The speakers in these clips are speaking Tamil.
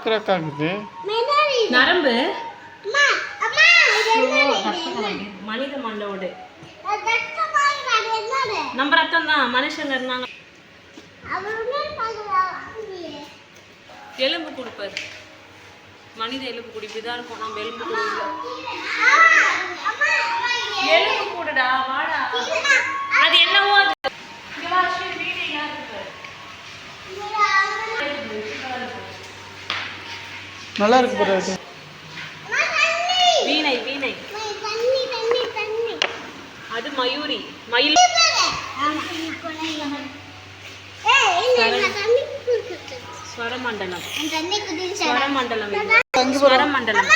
கிராக்காகுது நரம்பு மனித மண்டோடு நம்ம ரத்தம் தான் மனுஷங்க இருந்தாங்க. எலும்பு கொடுப்பாரு மனித எலும்பு கூடு இப்படிதான் இருக்கும். நம்ம எலும்பு கூடு எலும்பு கூடுடா வாடா. அது என்னவோ நல்லா இருக்கு பாரு. வீணை வீணை அது மயூரி மயில் ஸ்வரமண்டலம் ஸ்வரமண்டலம் ஸ்வரமண்டலம்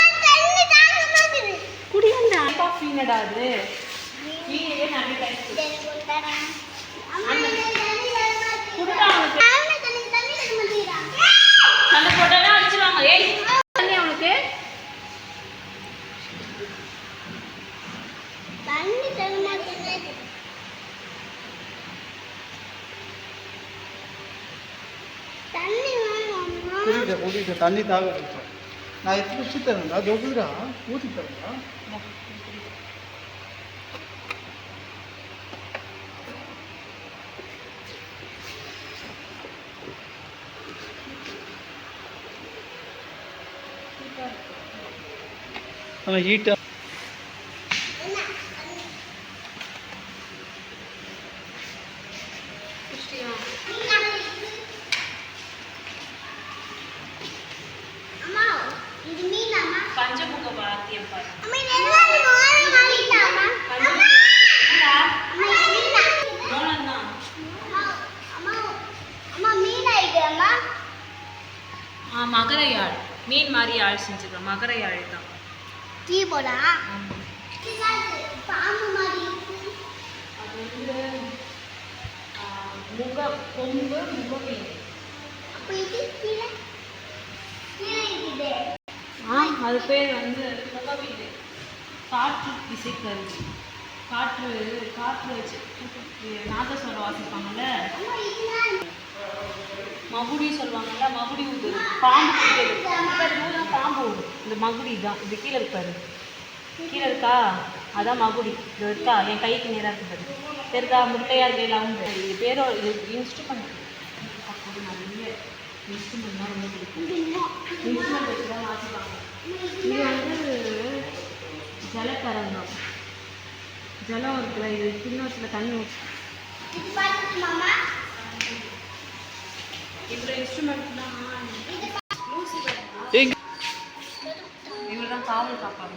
குடியண்டா வீணடா அது வீணையே நிறைய சண்டை போட்டாலே அடிச்சிருவாங்க. ஏய் தண்ணி அவனுக்கு குடிக்க தண்ணி தாக நான் எத்தனை ஊற்றி தரேன்டா தொகுதுடா ஊற்றி தரேன்டா. அவன் ஹீட்டா பஞ்சமுக வாத்தியம் பாரு. மகர யாழ் மீன் மாதிரி யாழ் செஞ்சுக்கலாம். மகர யாழ் தான் அது வந்து முக கொம்பு முகவீணை. அது பேர் வந்து முகவீணை. காற்று இசைக்கருவி. காற்று காற்று வச்சு நாதஸ்வரம் வாசிப்பாங்கல்ல. மகுடி சொல்லுவாங்கல்ல. மகுடி ஊது பாம்பு பாம்பு ஊடும். இந்த மகுடி தான் இது கீழே இருப்பாரு. கீழே இருக்கா அதான் மகுடி. இது இருக்கா என் கைக்கு நேராக இருக்குது தெரியுதா. முட்டையாக இருக்கையில் அவங்க இது பேரோ இது இன்ஸ்ட்ருமெண்ட். நிறைய இன்ஸ்ட்ருமெண்ட் தான் ரொம்ப பிடிக்கும். இன்ஸ்ட்ருமெண்ட் வச்சு தான் வாசிப்பாங்க. இது வந்து ஜலத்தரங்கம். ஜலம் இருக்குல்ல இது கிண்ணத்தில் தண்ணி ஊற்றி இவ்வளோ இன்ஸ்ட்ருமெண்ட்லாம் இவ்வளோ தான் காவல் காப்பாங்க.